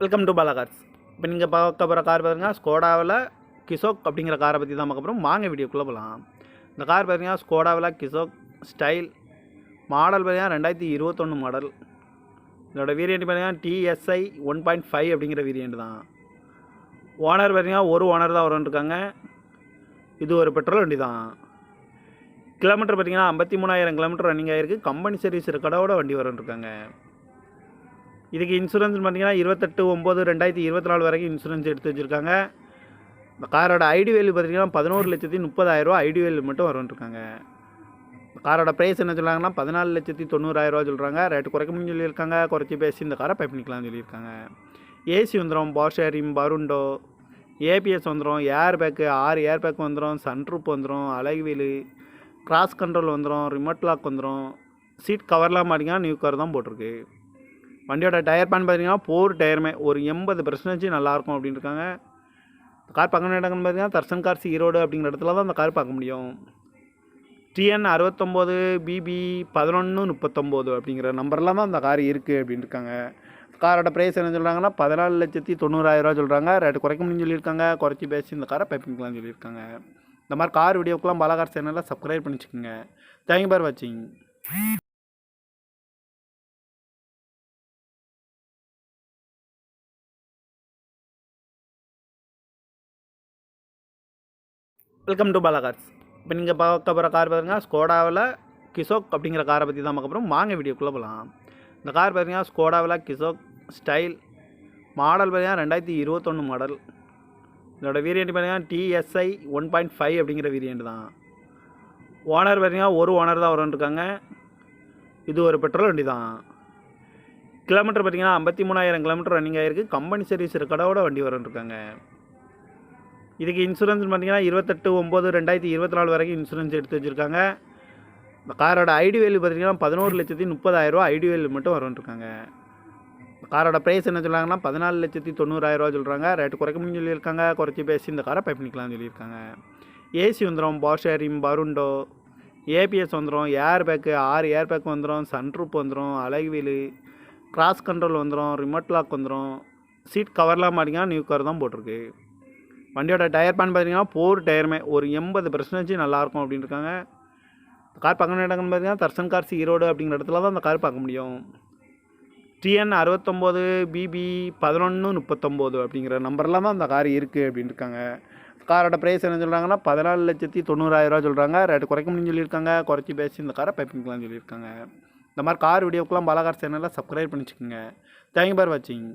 Welcome to Bala cars. இப்போ நீங்கள் பார்க்க போகிற கார் பார்த்தீங்கன்னா ஸ்கோடாவில் கிசோக் அப்படிங்கிற காரை பற்றி தான் பார்க்க போகிறோம். வாங்க வீடியோக்குள்ளே போகலாம். இந்த கார் பார்த்தீங்கன்னா ஸ்கோடாவில் கிசோக் ஸ்டைல் மாடல் பார்த்தீங்கன்னா 2021 மாடல். இதோட வேரியண்ட் பார்த்தீங்கன்னா TSI 1.5 அப்படிங்கிற வேரியண்ட் தான். ஓனர் பார்த்தீங்கன்னா ஒரு ஓனர் தான் வரும்ன்ருக்காங்க. இது ஒரு பெட்ரோல் வண்டி தான். கிலோமீட்டர் பார்த்தீங்கன்னா 53,000 கிலோமீட்டர் ரன்னிங் ஆகிருக்கு. கம்பெனி சர்வீஸ் ரெக்கார்டோட வண்டி வரும்ன்ருக்காங்க. இதுக்கு இன்சூரன்ஸ் பார்த்தீங்கன்னா 28/9/2024 வரைக்கும் இன்சூரன்ஸ் எடுத்து வச்சுருக்காங்க. இந்த காரோட ஐடி வேல்யூ பார்த்தீங்கன்னா 11,30,000 ஐடி வேல்யூ மட்டும் வரும்ன்ருக்காங்க. இந்த காரோட ப்ரைஸ் என்ன சொல்கிறாங்கன்னா 14,90,000 சொல்கிறாங்க. ரேட்டு குறைக்க முடியும்னு சொல்லியிருக்காங்க. குறைச்சி பேசி இந்த காரை பை பண்ணிக்கலாம்னு சொல்லியிருக்காங்க. ஏசி வந்துடும், பவர் ஷேரிங், பருண்டோ, ஏபிஎஸ் வந்துடும், ஏர் பேக்கு 6 ஏர் பேக் வந்துடும், சன்ரூப் வந்துடும், அழகு வீலு, கிராஸ் கண்ட்ரோல் வந்துடும், ரிமோட் லாக் வந்துடும். சீட் கவர்லாம் மாட்டிங்கன்னா நியூ கார் தான் போட்டிருக்கு. வண்டியோட டயர் பேன் பார்த்தீங்கன்னா 4 டயருமே ஒரு 80% நல்லாயிருக்கும் அப்படின்னு இருக்காங்க. கார் பார்க்க வேண்டிய இடங்கள்னு பார்த்தீங்கன்னா தர்சன் கார்ஸ் ஈரோடு அப்படிங்கிற இடத்துல தான் அந்த கார் பார்க்க முடியும். TN 69 BB 1139 அப்படிங்கிற நம்பர்லாம் தான் அந்த கார் இருக்குது அப்படின்னு இருக்காங்க. காரோட ப்ரைஸ் என்ன சொல்கிறாங்கன்னா 14,90,000 சொல்கிறாங்க. ரேட்டு குறைக்க முடியும்னு சொல்லியிருக்காங்க. குறைச்சி பேசி இந்த காரை பை பண்ணிக்கலாம்னு சொல்லியிருக்காங்க. இந்த மாதிரி கார் வீடியோக்கெலாம் பாலா கார் சேனலில் சப்ஸ்கிரைப் பண்ணி வச்சுக்கோங்க. தேங்க்யூ ஃபார் வாட்சிங். Welcome to Bala cars. இப்போ நீங்கள் பார்க்க போகிற கார் பார்த்தீங்கன்னா ஸ்கோடாவில் கிசோக் அப்படிங்கிற காரை பற்றி தான் பார்க்க போகிறோம். வாங்க வீடியோக்குள்ளே போகலாம். இந்த கார் பார்த்தீங்கன்னா ஸ்கோடாவில் கிசோக் ஸ்டைல் மாடல் பார்த்தீங்கன்னா 2021 மாடல். இதோட வேரியண்ட் பார்த்தீங்கன்னா TSI 1.5 அப்படிங்கிற வேரியண்ட் தான். ஓனர் பார்த்தீங்கன்னா ஒரு ஓனர் தான் வரும்ன்ருக்காங்க. இது ஒரு பெட்ரோல் வண்டி தான். கிலோமீட்டர் பார்த்தீங்கன்னா 53,000 கிலோமீட்டர் ரன்னிங் ஆகிருக்கு. கம்பெனி சர்வீஸ் ரெக்கார்டோட வண்டி வரும்ன்ருக்காங்க. இதுக்கு இன்சூரன்ஸ் பார்த்தீங்கன்னா 28/9/2024 வரைக்கும் இன்சூரன்ஸ் எடுத்து வச்சுருக்காங்க. இந்த காரோட ஐடி வேல்யூ பார்த்தீங்கன்னா 11,30,000 ஐடி வேல்யூ மட்டும் வரும்ன்ருக்காங்க. காரோட ப்ரைஸ் என்ன சொல்கிறாங்கன்னா 14,90,000 சொல்கிறாங்க. ரேட்டு குறைக்க முடியும்னு சொல்லியிருக்காங்க. குறைச்சி பேசி இந்த காரை பை பண்ணிக்கலாம்னு சொல்லியிருக்காங்க. ஏசி வந்துடும், பவர் ஷேரிங், பருண்டோ, ஏபிஎஸ் வந்துடும், ஏர் பேக்கு 6 ஏர் பேக் வந்துடும், சன்ரூப் வந்துடும், அழகு வீலு, கிராஸ் கண்ட்ரோல் வந்துடும், ரிமோட் லாக் வந்துடும். சீட் கவர்லாம் மாட்டிங்கன்னா நியூ கார் தான் போட்டிருக்கு. வண்டியோட டயர் பேன் பார்த்தீங்கன்னா 4 டயருமே ஒரு 80% நல்லாயிருக்கும் அப்படின்னு இருக்காங்க. கார் பார்க்க வேண்டிய இடங்கள்னு பார்த்தீங்கன்னா தர்சன் கார்ஸ் ஈரோடு அப்படிங்கிற இடத்துல தான் அந்த கார் பார்க்க முடியும். TN 69 BB 1139 அப்படிங்கிற நம்பர்லாம் தான் அந்த கார் இருக்குது அப்படின்னு இருக்காங்க. காரோட ப்ரைஸ் என்ன சொல்கிறாங்கன்னா 14,90,000 சொல்கிறாங்க. ரேட்டு குறைக்க முடியும்னு சொல்லியிருக்காங்க. குறைச்சி பேசி இந்த காரை பை பண்ணிக்கலாம்னு சொல்லியிருக்காங்க. இந்த மாதிரி கார் வீடியோக்கெலாம் பாலா கார் சேனலில் சப்ஸ்கிரைப் பண்ணி வச்சுக்கோங்க. தேங்க்யூ ஃபார் வாட்சிங்.